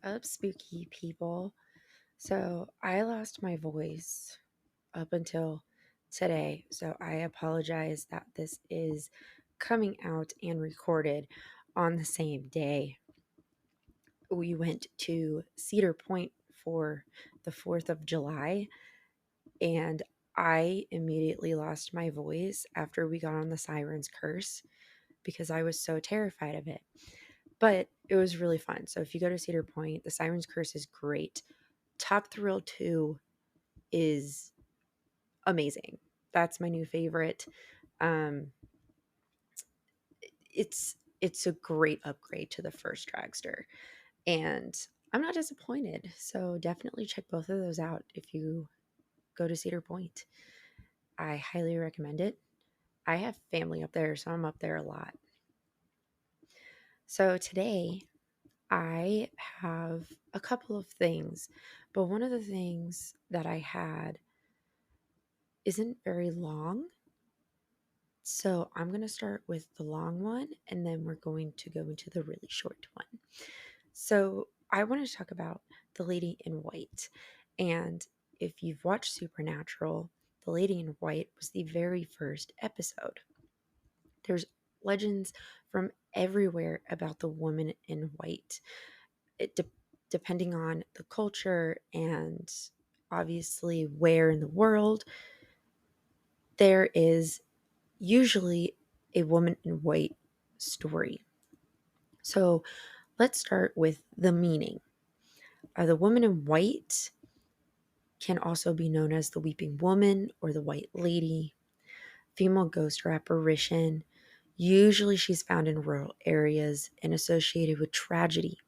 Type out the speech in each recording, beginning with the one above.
up, spooky people? So, I lost my voice up until today. So, I apologize that this is coming out and recorded on the same day. We went to Cedar Point for the 4th of July, and I immediately lost my voice after we got on the Siren's Curse because I was so terrified of it. But it was really fun. So if you go to Cedar Point, the Siren's Curse is great. Top Thrill 2 is amazing. That's my new favorite. Um, it's a great upgrade to the first dragster, and I'm not disappointed. So definitely check both of those out if you go to Cedar Point. I highly recommend it. I have family up there, so I'm up there a lot. So today I have a couple of things, but one of the things that I had isn't very long. So I'm going to start with the long one and then we're going to go into the really short one. So I want to talk about the Lady in White. And if you've watched Supernatural, the Lady in White was the very first episode. There's legends from everywhere about the woman in white. Depending on the culture and obviously where in the world, there is usually a woman in white story. So let's start with the meaning. The woman in white can also be known as the weeping woman or the white lady, female ghost or apparition. Usually she's found in rural areas and associated with tragedy.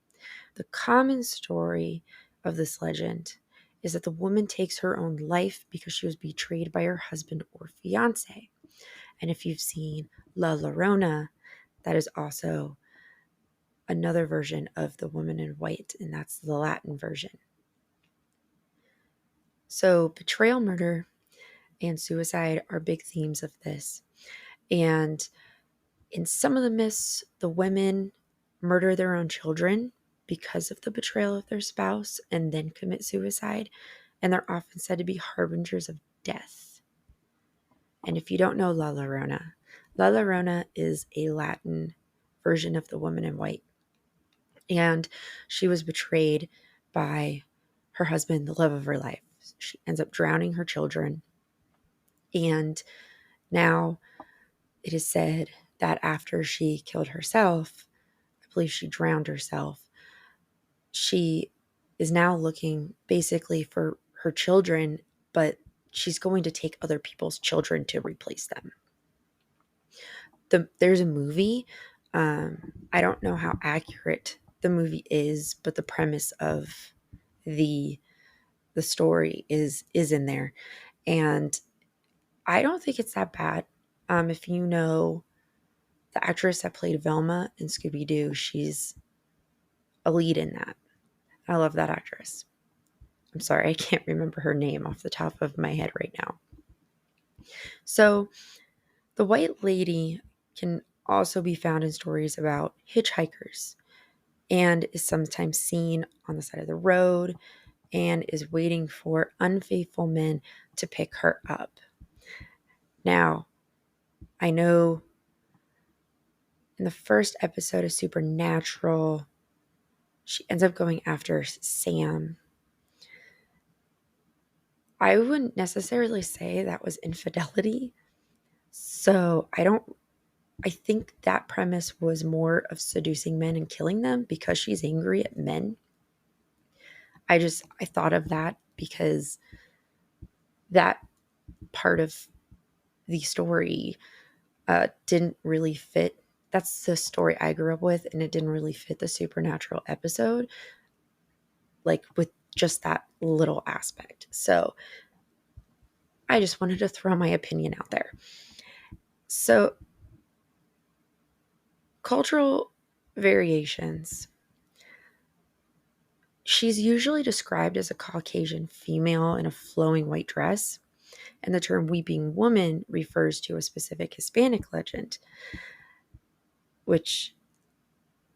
The common story of this legend is that the woman takes her own life because she was betrayed by her husband or fiance. And if you've seen La Llorona, that is also another version of the woman in white, and that's the Latin version. So betrayal, murder, and suicide are big themes of this. And in some of the myths, the women murder their own children because of the betrayal of their spouse and then commit suicide. And they're often said to be harbingers of death. And if you don't know La Llorona is a Latin version of the woman in white. And she was betrayed by her husband, the love of her life. She ends up drowning her children. And now it is said that after she killed herself, I believe she drowned herself, she is now looking basically for her children, but she's going to take other people's children to replace them. There's a movie. I don't know how accurate the movie is, but the premise of the story is in there, and I don't think it's that bad. If you know the actress that played Velma in Scooby Doo, she's a lead in that. I love that actress. I'm sorry, I can't remember her name off the top of my head right now. So, the White Lady can also be found in stories about hitchhikers and is sometimes seen on the side of the road and is waiting for unfaithful men to pick her up. Now, I know in the first episode of Supernatural, she ends up going after Sam. I wouldn't necessarily say that was infidelity. So I think that premise was more of seducing men and killing them because she's angry at men. I thought of that because that part of the story didn't really fit. That's the story I grew up with, and it didn't really fit the Supernatural episode, like with just that little aspect. So I just wanted to throw my opinion out there. So cultural variations. She's usually described as a Caucasian female in a flowing white dress, and the term weeping woman refers to a specific Hispanic legend, which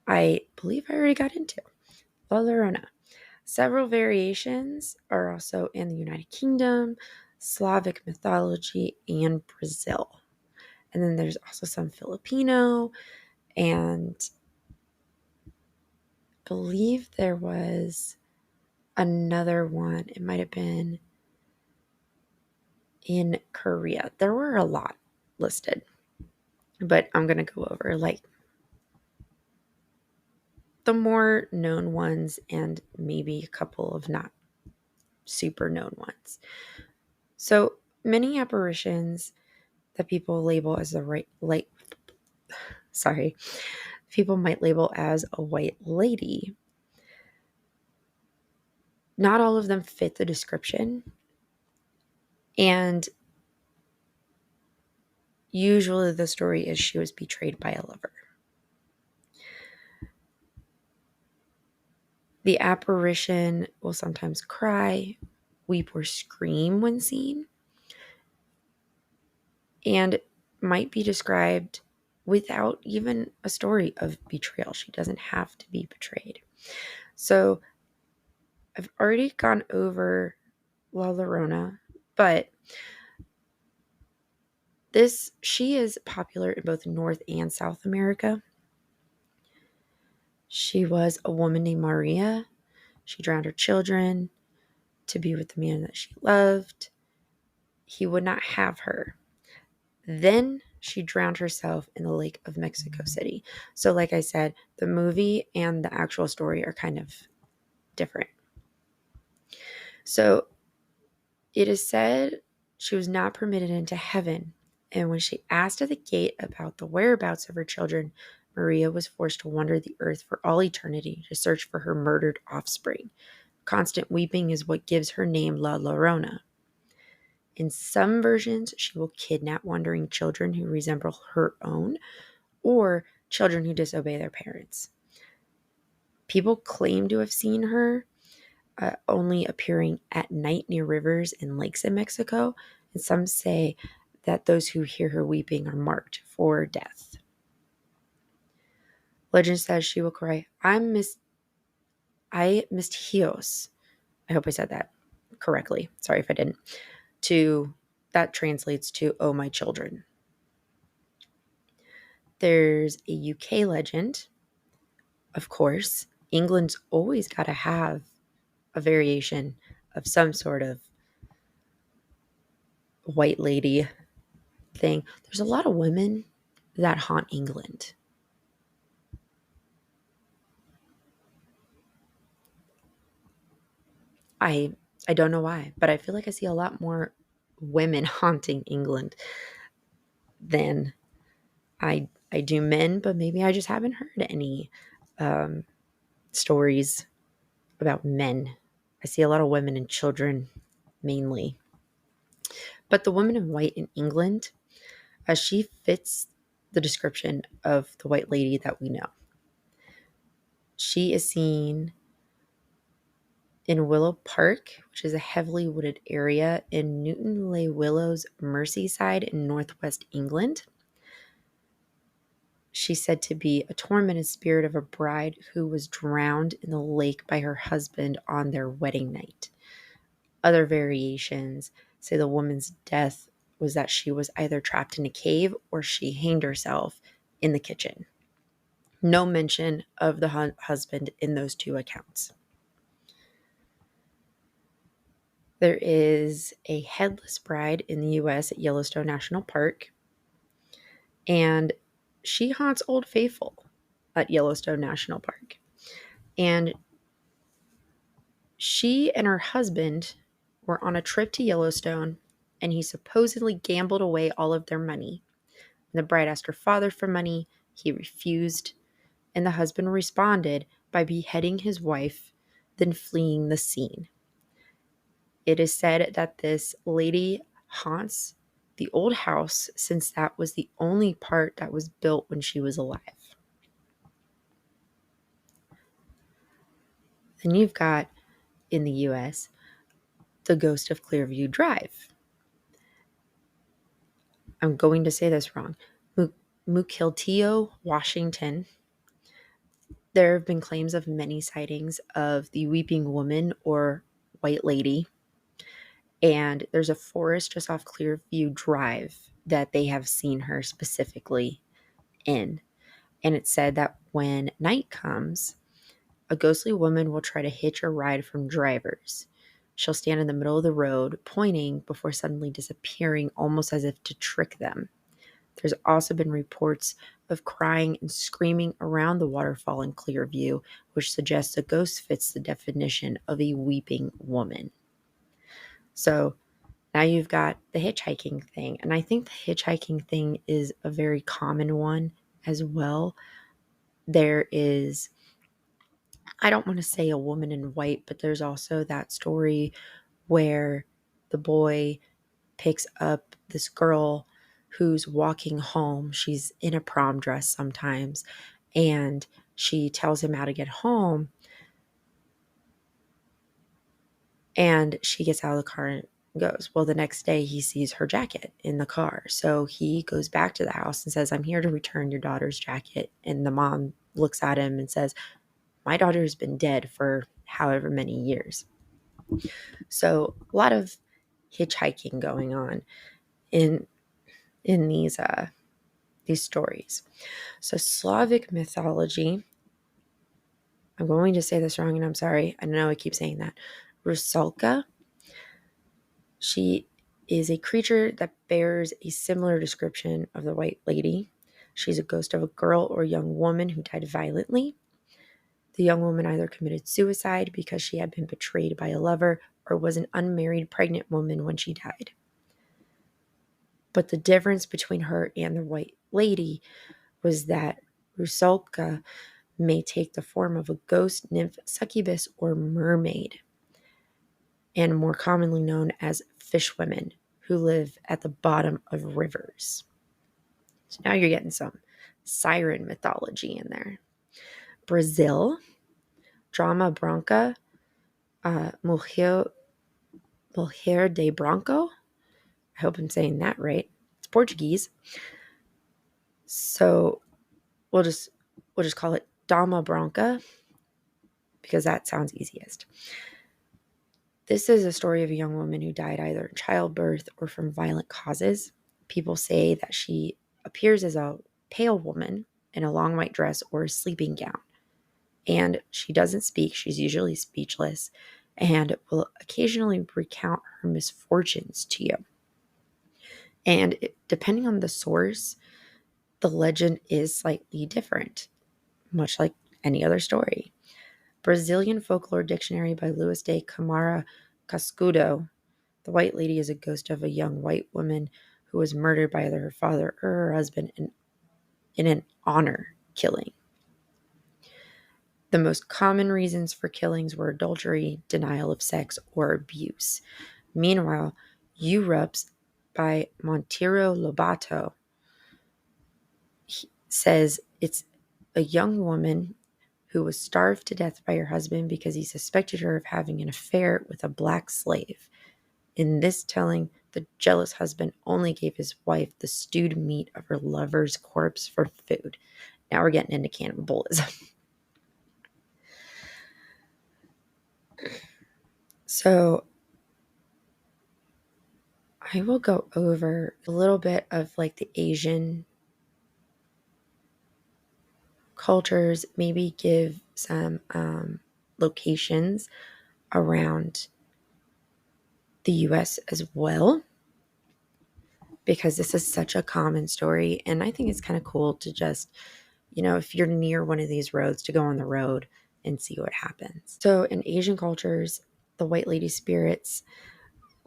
I believe I already got into, La Llorona. Several variations are also in the United Kingdom, Slavic mythology, and Brazil. And then there's also some Filipino, and I believe there was another one. It might have been in Korea. There were a lot listed, but I'm going to go over like the more known ones and maybe a couple of not super known ones. So many apparitions that people label as the right like sorry, people might label as a white lady. Not all of them fit the description, and usually the story is she was betrayed by a lover. The apparition will sometimes cry, weep, or scream when seen, and might be described without even a story of betrayal. She doesn't have to be betrayed. So I've already gone over La Llorona, but she is popular in both North and South America. She was a woman named Maria. She drowned her children to be with the man that she loved. He would not have her. Then she drowned herself in the Lake of Mexico City. So, like I said, the movie and the actual story are kind of different. So, it is said she was not permitted into heaven. And when she asked at the gate about the whereabouts of her children, Maria was forced to wander the earth for all eternity to search for her murdered offspring. Constant weeping is what gives her name La Llorona. In some versions, she will kidnap wandering children who resemble her own or children who disobey their parents. People claim to have seen her only appearing at night near rivers and lakes in Mexico, and some say that those who hear her weeping are marked for death. Legend says she will cry, I missed Hios. I hope I said that correctly. Sorry if I didn't. That translates to, oh, my children. There's a UK legend. Of course, England's always got to have a variation of some sort of white lady thing. There's a lot of women that haunt England. I I don't know why, but I feel like I see a lot more women haunting England than I do men, but maybe I just haven't heard any um, stories about men. I see a lot of women and children mainly. But the woman in white in England, she fits the description of the white lady that we know. She is seen in Willow Park, which is a heavily wooded area in Newton Le Willows, Merseyside in northwest England. She's said to be a tormented spirit of a bride who was drowned in the lake by her husband on their wedding night. Other variations say the woman's death was that she was either trapped in a cave or she hanged herself in the kitchen. No mention of the husband in those two accounts. There is a headless bride in the U.S. at Yellowstone National Park, and she haunts Old Faithful at Yellowstone National Park. And she and her husband were on a trip to Yellowstone, and he supposedly gambled away all of their money. The bride asked her father for money. He refused, and the husband responded by beheading his wife, then fleeing the scene. It is said that this lady haunts the old house since that was the only part that was built when she was alive. Then you've got, in the US, the ghost of Clearview Drive. I'm going to say this wrong. Mukilteo, Washington. There have been claims of many sightings of the weeping woman or white lady, and there's a forest just off Clearview Drive that they have seen her specifically in. And it's said that when night comes, a ghostly woman will try to hitch a ride from drivers. She'll stand in the middle of the road, pointing before suddenly disappearing, almost as if to trick them. There's also been reports of crying and screaming around the waterfall in Clearview, which suggests a ghost fits the definition of a weeping woman. So now you've got the hitchhiking thing. And I think the hitchhiking thing is a very common one as well. There is, I don't want to say a woman in white, but there's also that story where the boy picks up this girl who's walking home. She's in a prom dress sometimes, and she tells him how to get home. And she gets out of the car and goes. Well, the next day he sees her jacket in the car. So he goes back to the house and says, I'm here to return your daughter's jacket. And the mom looks at him and says, my daughter's been dead for however many years. So a lot of hitchhiking going on in these stories. So Slavic mythology, I'm going to say this wrong and I'm sorry. I know I keep saying that. Rusalka, she is a creature that bears a similar description of the White Lady. She's a ghost of a girl or young woman who died violently. The young woman either committed suicide because she had been betrayed by a lover or was an unmarried pregnant woman when she died. But the difference between her and the White Lady was that Rusalka may take the form of a ghost, nymph, succubus, or mermaid, and more commonly known as fishwomen who live at the bottom of rivers. So now you're getting some siren mythology in there. Brazil, Drama Branca, Mujer de Branco. I hope I'm saying that right. It's Portuguese. So we'll just call it Dama Branca because that sounds easiest. This is a story of a young woman who died either in childbirth or from violent causes. People say that she appears as a pale woman in a long white dress or a sleeping gown. And she doesn't speak. She's usually speechless and will occasionally recount her misfortunes to you. And depending on the source, the legend is slightly different, much like any other story. Brazilian Folklore Dictionary by Luis de Camara Cascudo. The White Lady is a ghost of a young white woman who was murdered by either her father or her husband in an honor killing. The most common reasons for killings were adultery, denial of sex, or abuse. Meanwhile, Europe's by Monteiro Lobato says it's a young woman who was starved to death by her husband because he suspected her of having an affair with a black slave. In this telling, the jealous husband only gave his wife the stewed meat of her lover's corpse for food. Now we're getting into cannibalism. So I will go over a little bit of like the Asian cultures, maybe give some locations around the US as well, because this is such a common story. And I think it's kind of cool to just, if you're near one of these roads, to go on the road and see what happens. So in Asian cultures, the White Lady spirits,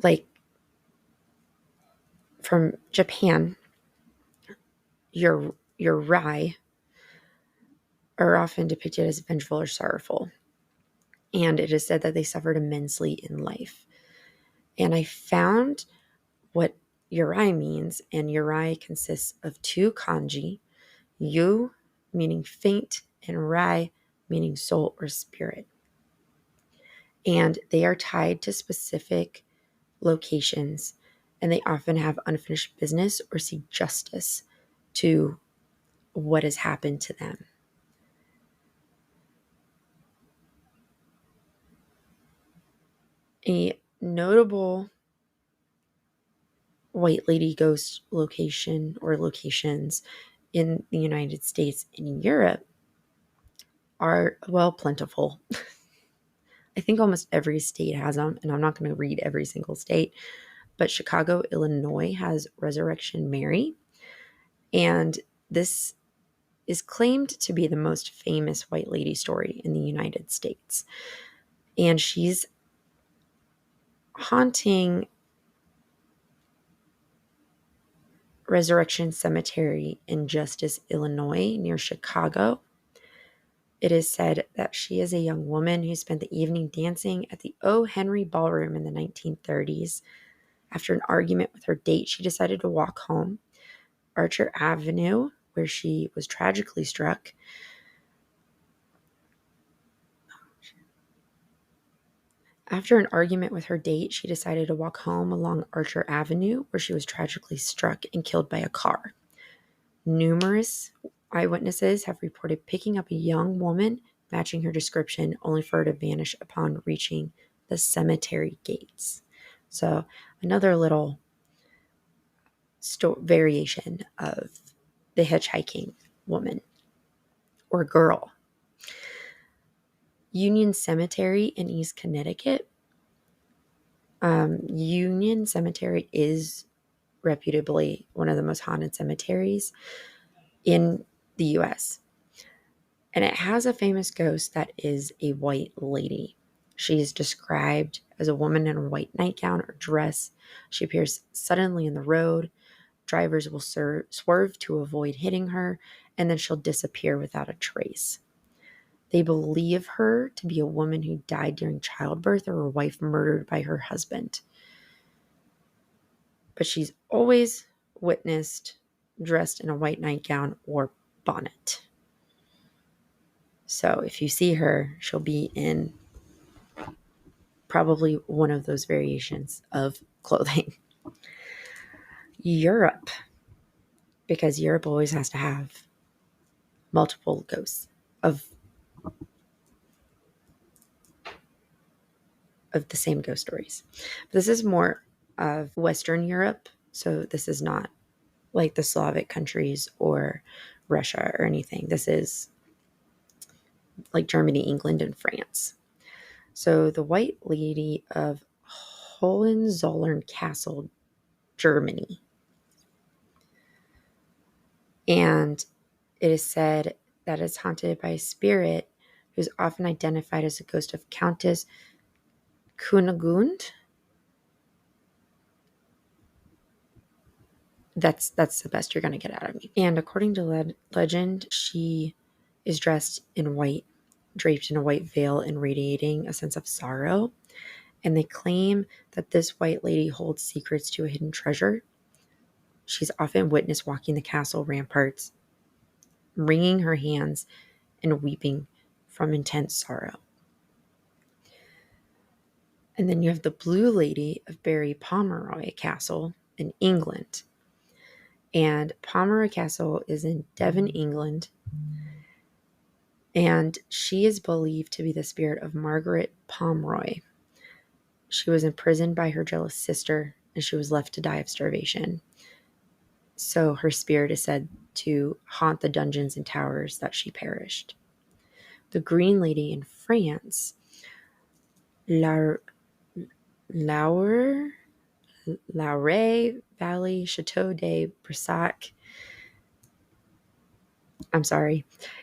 like from Japan, your Rai are often depicted as vengeful or sorrowful. And it is said that they suffered immensely in life. And I found what Yurai means, and Yurai consists of two kanji, Yu meaning faint and Rai meaning soul or spirit. And they are tied to specific locations, and they often have unfinished business or seek justice to what has happened to them. A notable white lady ghost location or locations in the United States and Europe are, well, plentiful. I think almost every state has them, and I'm not going to read every single state, but Chicago, Illinois has Resurrection Mary, and this is claimed to be the most famous white lady story in the United States. And she's haunting Resurrection Cemetery in Justice, Illinois, near Chicago. It is said that she is a young woman who spent the evening dancing at the O. Henry Ballroom in the 1930s. After an argument with her date, she decided to walk home. Archer Avenue, where she was tragically struck. After an argument with her date, she decided to walk home along Archer Avenue, where she was tragically struck and killed by a car. Numerous eyewitnesses have reported picking up a young woman matching her description, only for her to vanish upon reaching the cemetery gates. So, another little variation of the hitchhiking woman or girl. Union Cemetery in East Connecticut. Union Cemetery is reputably one of the most haunted cemeteries in the US. And it has a famous ghost that is a white lady. She is described as a woman in a white nightgown or dress. She appears suddenly in the road. Drivers will swerve to avoid hitting her, and then she'll disappear without a trace. They believe her to be a woman who died during childbirth or a wife murdered by her husband. But she's always witnessed dressed in a white nightgown or bonnet. So if you see her, she'll be in probably one of those variations of clothing. Europe, because Europe always has to have multiple ghosts of the same ghost stories. But this is more of Western Europe, so this is not like the Slavic countries or Russia or anything. This is like Germany, England, and France. So the White Lady of Hohenzollern Castle, Germany. And it is said that it's haunted by a spirit who's often identified as a ghost of Countess Kunigund. That's the best you're going to get out of me. And according to legend, she is dressed in white, draped in a white veil and radiating a sense of sorrow. And they claim that this white lady holds secrets to a hidden treasure. She's often witnessed walking the castle ramparts, wringing her hands and weeping from intense sorrow. And then you have the Blue Lady of Barry Pomeroy Castle in England. And Pomeroy Castle is in Devon, England. And she is believed to be the spirit of Margaret Pomeroy. She was imprisoned by her jealous sister, and she was left to die of starvation. So her spirit is said to haunt the dungeons and towers that she perished. The Green Lady in France, Laure Valley Chateau de Brissac,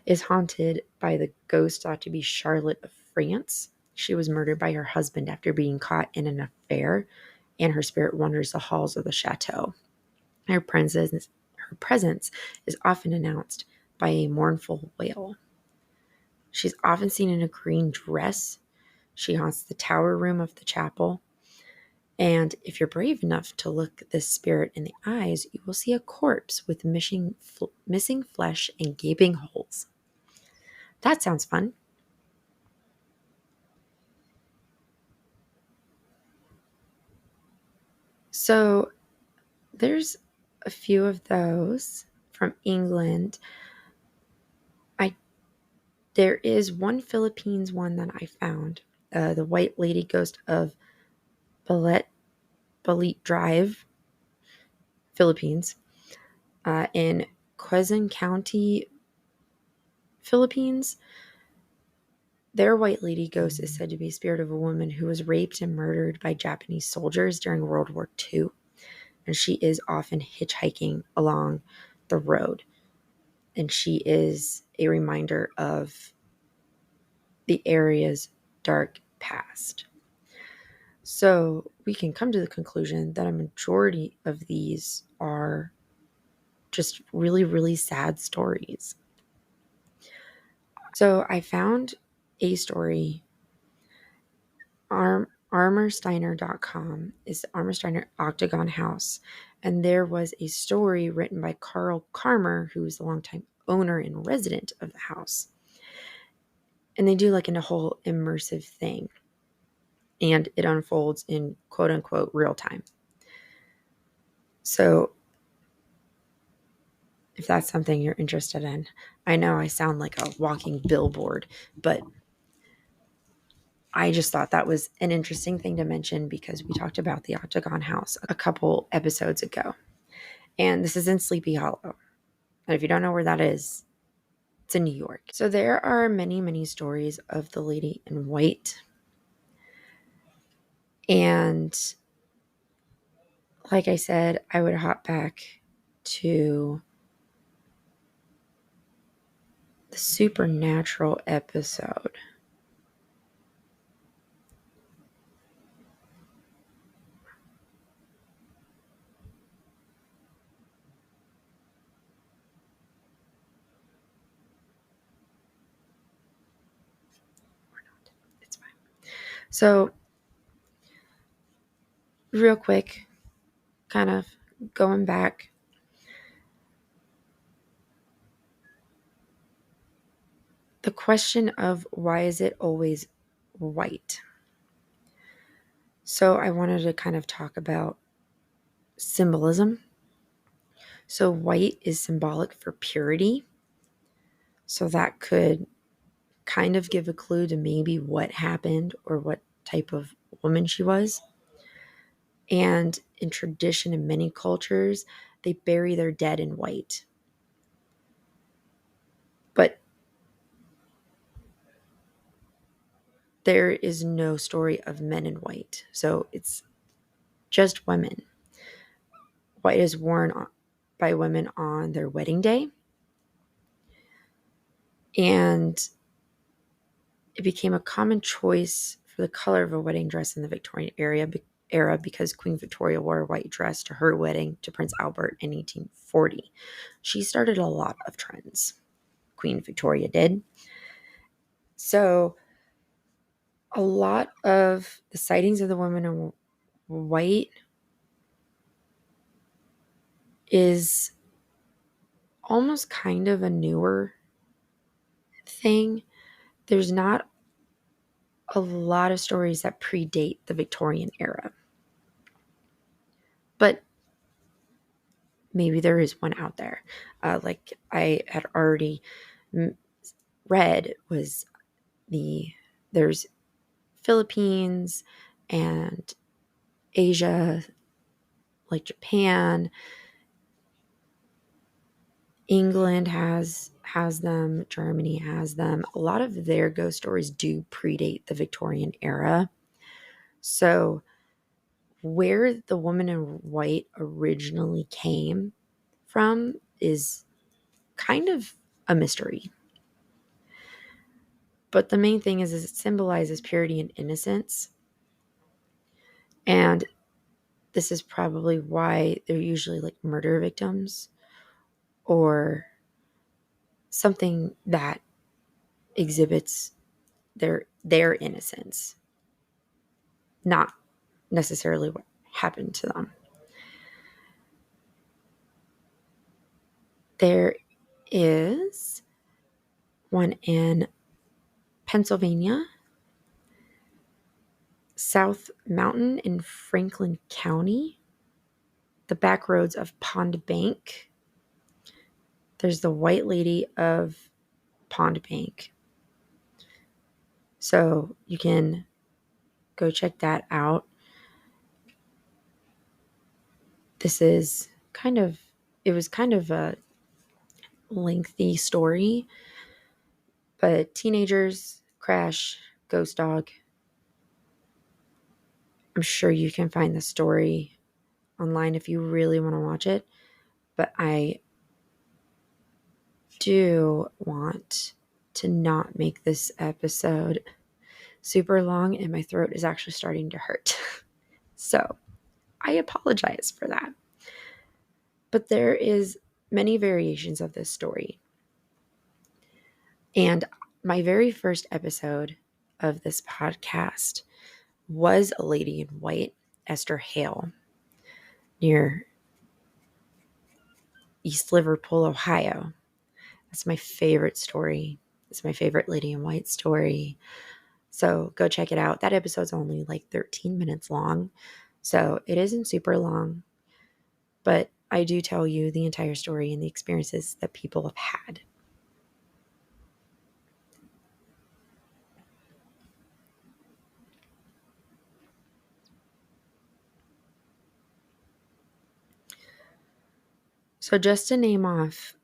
is haunted by the ghost thought to be Charlotte of France. She was murdered by her husband after being caught in an affair, and her spirit wanders the halls of the chateau. Her presence is often announced by a mournful wail. She's often seen in a green dress. She haunts the tower room of the chapel. And if you're brave enough to look this spirit in the eyes, you will see a corpse with missing flesh and gaping holes. That sounds fun. So there's a few of those from England. There is one Philippines one that I found, the White Lady Ghost of Balit Drive, Philippines, in Quezon County, Philippines. Their white lady ghost is said to be a spirit of a woman who was raped and murdered by Japanese soldiers during World War II, and she is often hitchhiking along the road. And she is a reminder of the area's dark past. So we can come to the conclusion that a majority of these are just really, really sad stories. So I found a story. Armorsteiner.com is Armorsteiner Octagon House. And there was a story written by Carl Karmer, who is the longtime owner and resident of the house. And they do like a whole immersive thing. And it unfolds in quote unquote real time. So if that's something you're interested in, I know I sound like a walking billboard, but I just thought that was an interesting thing to mention because we talked about the Octagon House a couple episodes ago. And this is in Sleepy Hollow. And if you don't know where that is, it's in New York. So there are many, many stories of the lady in white. And like I said, I would hop back to the supernatural episode. It's fine. So real quick, kind of going back. The question of why is it always white? So I wanted to kind of talk about symbolism. So white is symbolic for purity. So that could kind of give a clue to maybe what happened or what type of woman she was. And in tradition, in many cultures, they bury their dead in white. But there is no story of men in white. So it's just women. White is worn by women on their wedding day. And it became a common choice for the color of a wedding dress in the Victorian era because Queen Victoria wore a white dress to her wedding to Prince Albert in 1840. She started a lot of trends. Queen Victoria did. So a lot of the sightings of the women in white is almost kind of a newer thing. There's not a lot of stories that predate the Victorian era. But maybe there is one out there. Like I had already read was there's Philippines and Asia, like Japan. England has them. Germany has them. A lot of their ghost stories do predate the Victorian era. So where the woman in white originally came from is kind of a mystery. But the main thing is it symbolizes purity and innocence. And this is probably why they're usually like murder victims or something that exhibits their innocence, not necessarily what happened to them. There is one in Pennsylvania, South Mountain in Franklin County, the back roads of Pond Bank. There's the White Lady of Pond Bank. So you can go check that out. This is it was kind of a lengthy story, but teenagers crash ghost dog. I'm sure you can find the story online if you really want to watch it, but I do want to not make this episode super long, and my throat is actually starting to hurt. So I apologize for that. But there is many variations of this story. And my very first episode of this podcast was A Lady in White, Esther Hale, near East Liverpool, Ohio. That's my favorite story. It's my favorite Lady in White story. So go check it out. That episode's only like 13 minutes long. So it isn't super long, but I do tell you the entire story and the experiences that people have had. So just to name off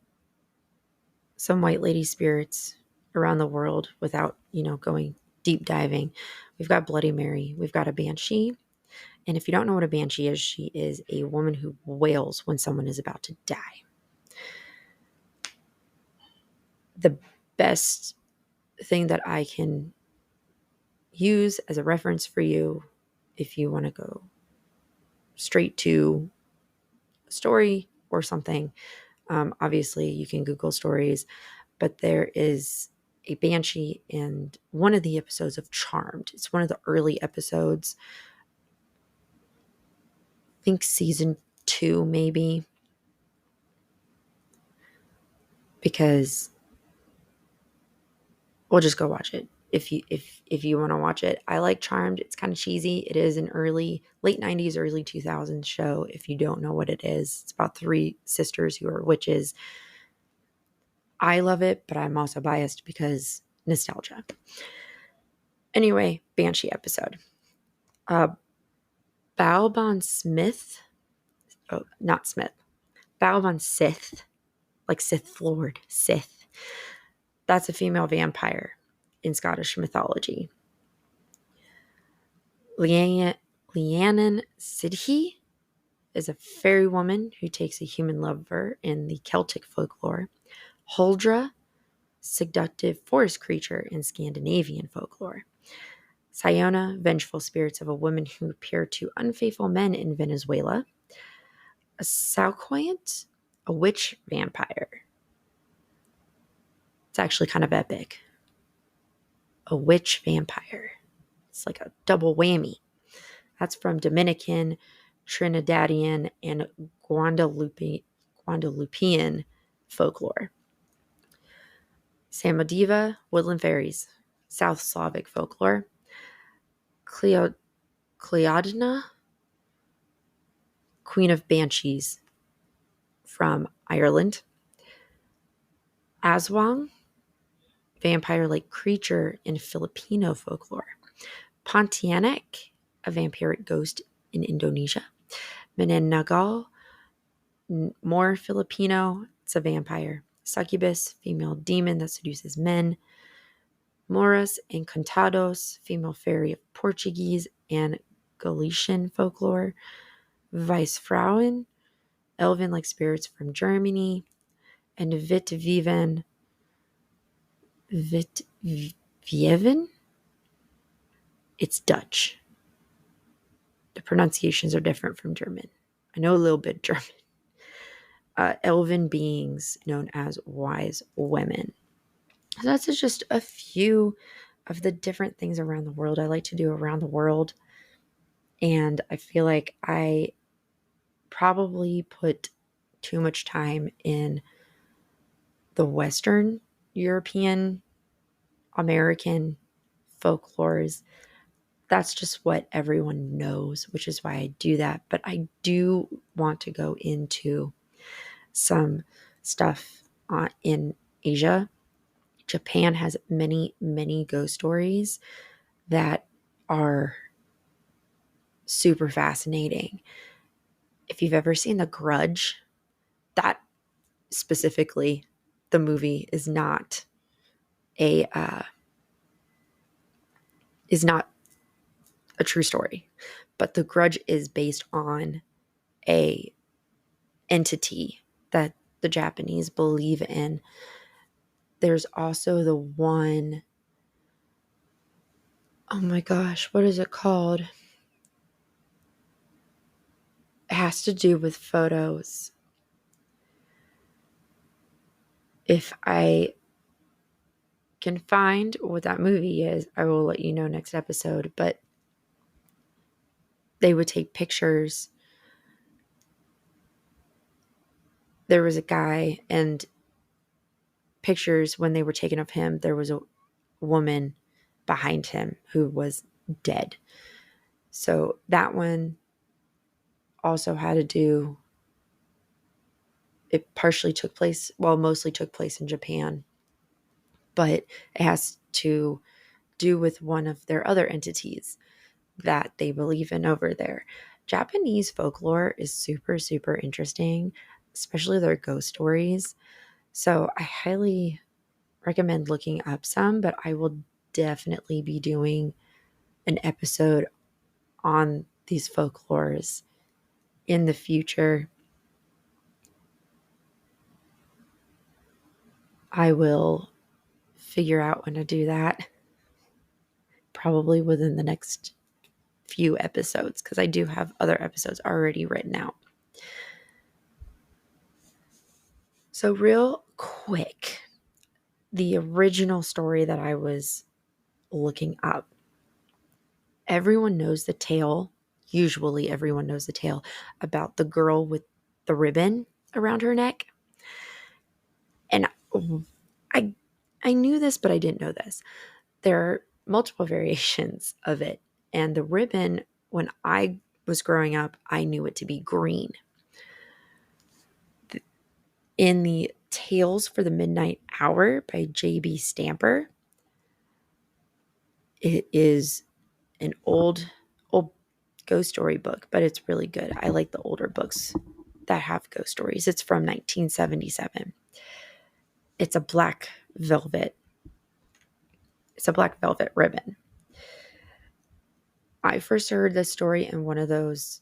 some white lady spirits around the world without, going deep diving, we've got Bloody Mary, we've got a banshee. And if you don't know what a banshee is, she is a woman who wails when someone is about to die. The best thing that I can use as a reference for you, if you want to go straight to a story or something, obviously you can Google stories, but there is a banshee in one of the episodes of Charmed. It's one of the early episodes. I think season 2, maybe. Because we'll just go watch it if you want to watch it. I like Charmed. It's kind of cheesy. It is an late 90s, early 2000s show. If you don't know what it is, it's about 3 sisters who are witches. I love it, but I'm also biased because nostalgia. Anyway, Banshee episode. Balban Smith. Oh, not Smith. Balban Sith. Like Sith Lord. Sith. That's a female vampire in Scottish mythology. Rhiannon Sidhe is a fairy woman who takes a human lover in the Celtic folklore. Huldra, seductive forest creature in Scandinavian folklore. Siona, vengeful spirits of a woman who appear to unfaithful men in Venezuela. A Sauquant, a witch vampire. It's actually kind of epic. A witch vampire. It's like a double whammy. That's from Dominican, Trinidadian, and Guadalupean folklore. Samodiva, woodland fairies, South Slavic folklore. Cleodna, queen of banshees, from Ireland. Aswang, vampire-like creature in Filipino folklore. Pontianak, a vampiric ghost in Indonesia. Mananagal, more Filipino, it's a vampire. Succubus, female demon that seduces men. Moras Encantados, female fairy of Portuguese and Galician folklore. Weissfrauen, elven-like spirits from Germany. And Wittwieven, it's Dutch. The pronunciations are different from German. I know a little bit German. Elven beings known as wise women. So that's just a few of the different things around the world I like to do around the world. And I feel like I probably put too much time in the Western European, American folklores. That's just what everyone knows, which is why I do that. But I do want to go into some stuff in Asia. Japan has many, many ghost stories that are super fascinating. if you've ever seen The Grudge, that specifically, the movie is not a is not a true story, but The Grudge is based on a entity that the Japanese believe in. There's also the one, oh my gosh, what is it called? It has to do with photos. If I can find what that movie is, I will let you know next episode. But they would take pictures. There was a guy, and pictures, when they were taken of him, there was a woman behind him who was dead. So that one also had to do, it partially took place, well, mostly took place in Japan, but it has to do with one of their other entities that they believe in over there. Japanese folklore is super, super interesting, especially their ghost stories. So I highly recommend looking up some, but I will definitely be doing an episode on these folklores in the future. I will figure out when to do that, probably within the next few episodes, because I do have other episodes already written out. So real quick, the original story that I was looking up, everyone knows the tale, usually everyone knows the tale about the girl with the ribbon around her neck. And I I knew this, but I didn't know this. There are multiple variations of it. And the ribbon, when I was growing up, I knew it to be green. In the Tales for the Midnight Hour by J.B. Stamper, it is an old ghost story book, but it's really good. I like the older books that have ghost stories. It's from 1977. It's a black velvet. It's a black velvet ribbon. I first heard this story in one of those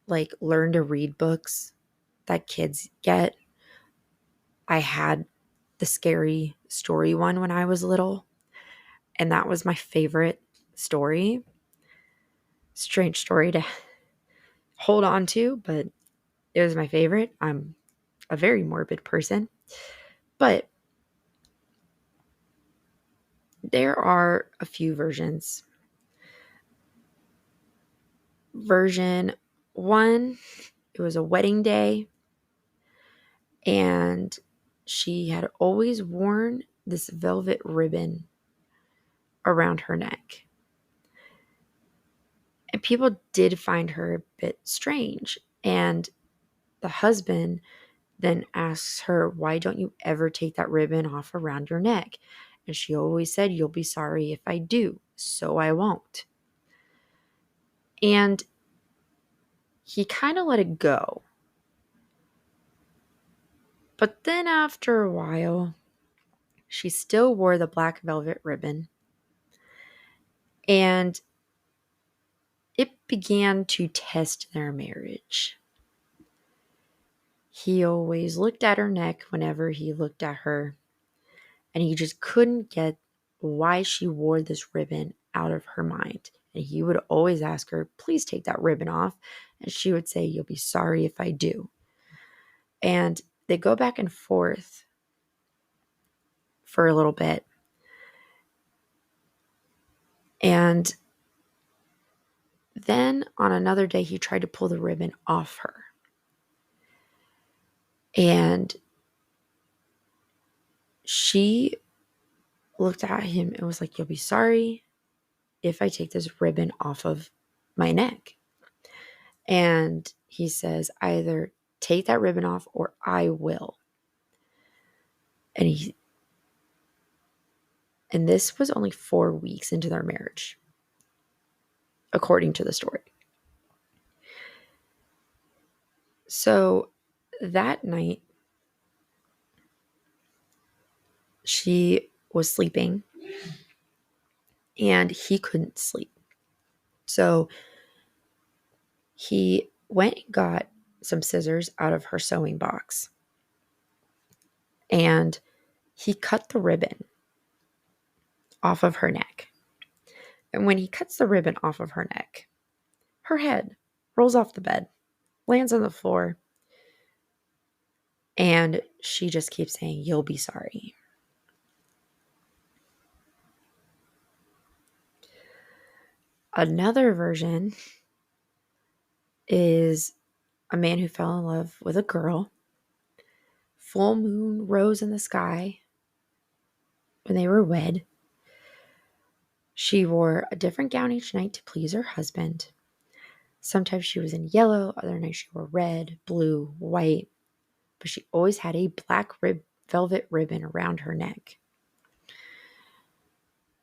like learn to read books that kids get. I had the scary story one when I was little, and that was my favorite story. Strange story to hold on to, but it was my favorite. I'm a very morbid person, but there are a few versions. Version one, it was a wedding day, and she had always worn this velvet ribbon around her neck. And people did find her a bit strange. And the husband then asks her, "Why don't you ever take that ribbon off around your neck?" And she always said, "You'll be sorry if I do, so I won't." And he kind of let it go. But then after a while, she still wore the black velvet ribbon. And it began to test their marriage. He always looked at her neck whenever he looked at her, and he just couldn't get why she wore this ribbon out of her mind. And he would always ask her, "Please take that ribbon off." And she would say, "You'll be sorry if I do." And they go back and forth for a little bit. And then on another day, he tried to pull the ribbon off her. And she looked at him and was like, "You'll be sorry if I take this ribbon off of my neck." And he says, "Either take that ribbon off or I will." And this was only 4 weeks into their marriage, according to the story. So that night, she was sleeping and he couldn't sleep. So he went and got some scissors out of her sewing box and he cut the ribbon off of her neck. And when he cuts the ribbon off of her neck, her head rolls off the bed, lands on the floor, and she just keeps saying, "You'll be sorry." Another version is a man who fell in love with a girl. Full moon rose in the sky when they were wed. She wore a different gown each night to please her husband. Sometimes she was in yellow, other nights she wore red, blue, white, but she always had a black velvet ribbon around her neck.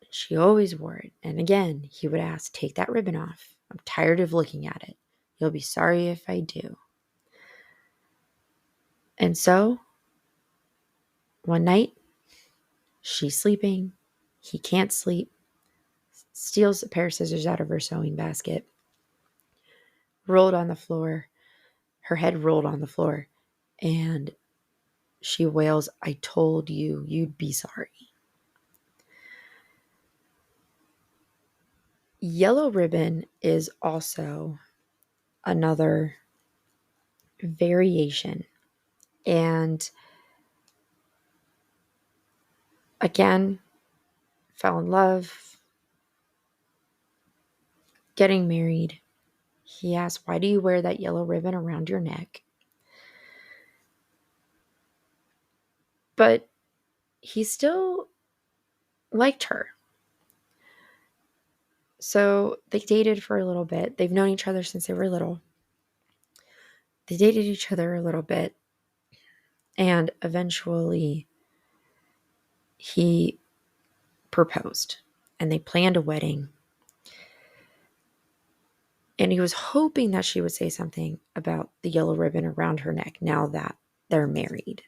She always wore it. And again, he would ask, "Take that ribbon off. I'm tired of looking at it. You'll be sorry if I do." And so, one night, she's sleeping. He can't sleep. Steals a pair of scissors out of her sewing basket. Rolled on the floor. Her head rolled on the floor. And she wails, "I told you you'd be sorry." Yellow ribbon is also another variation. And again, fell in love, getting married. He asked, "Why do you wear that yellow ribbon around your neck?" But he still liked her. So they dated for a little bit. They've known each other since they were little. They dated each other a little bit. And eventually he proposed. And they planned a wedding. And he was hoping that she would say something about the yellow ribbon around her neck now that they're married.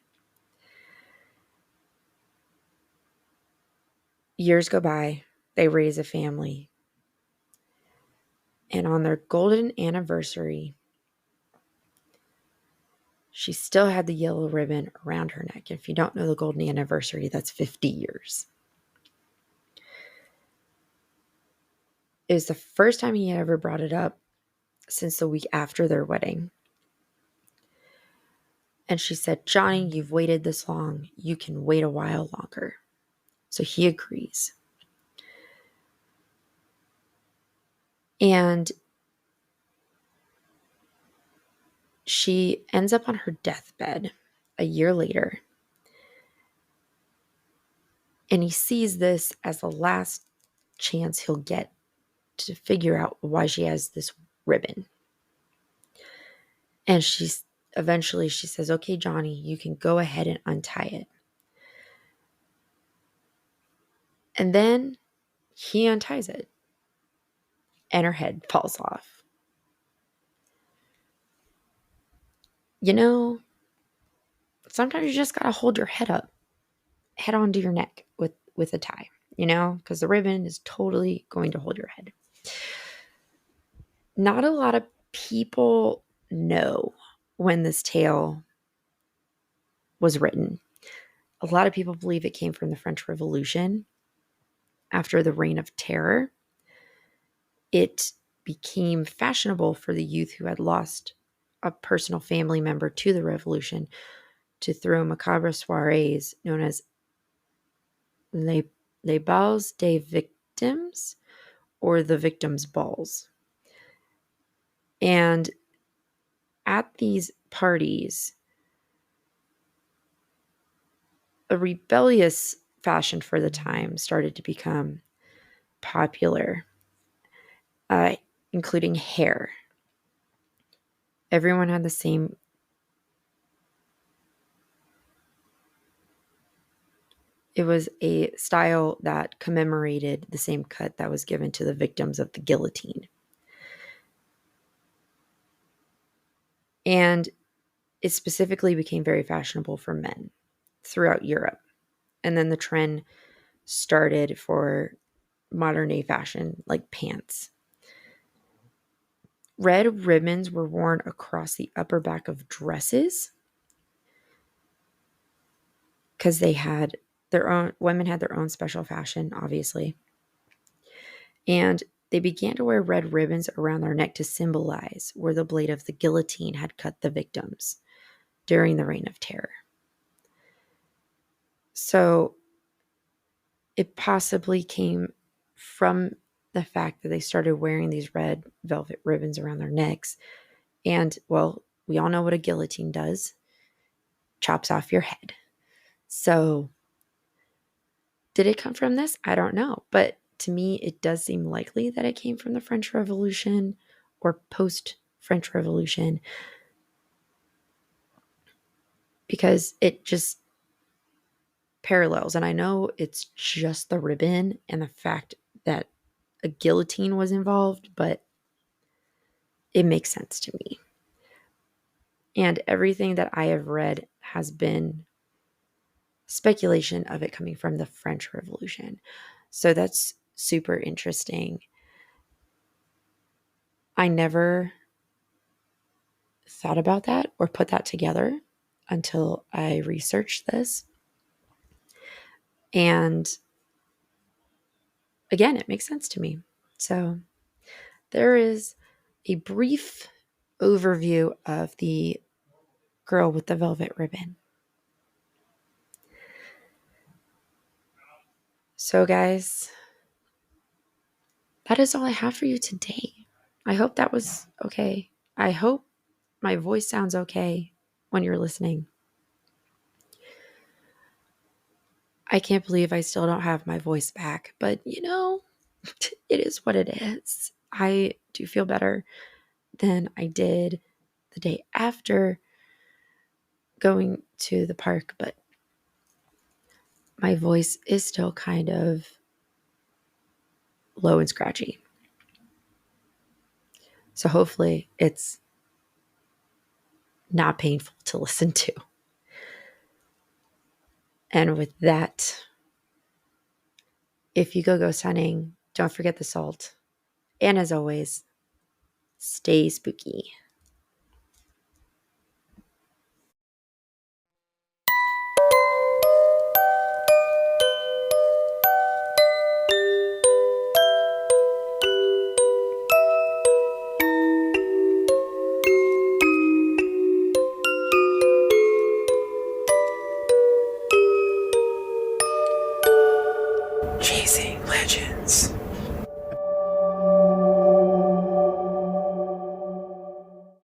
Years go by. They raise a family. And on their golden anniversary, she still had the yellow ribbon around her neck. If you don't know the golden anniversary, that's 50 years. It was the first time he had ever brought it up since the week after their wedding. And she said, "Johnny, you've waited this long. You can wait a while longer." So he agrees. And she ends up on her deathbed a year later. And he sees this as the last chance he'll get to figure out why she has this ribbon. And eventually she says, "Okay, Johnny, you can go ahead and untie it." And then he unties it and her head falls off. You know, sometimes you just got to hold your head up, head onto your neck with a tie, because the ribbon is totally going to hold your head. Not a lot of people know when this tale was written. A lot of people believe it came from the French Revolution. After the Reign of Terror, it became fashionable for the youth who had lost a personal family member to the revolution to throw macabre soirees known as les balles des victimes, or the victims' balls. And at these parties, a rebellious fashion for the time started to become popular, including hair. Everyone had the same. It was a style that commemorated the same cut that was given to the victims of the guillotine. And it specifically became very fashionable for men throughout Europe. And then the trend started for modern day fashion, like pants. Red ribbons were worn across the upper back of dresses because they had their own, women had their own special fashion, obviously. And they began to wear red ribbons around their neck to symbolize where the blade of the guillotine had cut the victims during the Reign of Terror. So it possibly came from the fact that they started wearing these red velvet ribbons around their necks. And, well, we all know what a guillotine does. Chops off your head. So did it come from this? I don't know. But to me, it does seem likely that it came from the French Revolution or post-French Revolution, because it just parallels. And I know it's just the ribbon and the fact that a guillotine was involved, but it makes sense to me. And everything that I have read has been speculation of it coming from the French Revolution. So that's super interesting. I never thought about that or put that together until I researched this. And again, it makes sense to me. So there is a brief overview of the girl with the velvet ribbon. So, guys, that is all I have for you today. I hope that was okay. I hope my voice sounds okay when you're listening. I can't believe I still don't have my voice back, but it is what it is. I do feel better than I did the day after going to the park, but my voice is still kind of low and scratchy. So hopefully it's not painful to listen to. And with that, if you go ghost hunting, don't forget the salt. And as always, stay spooky.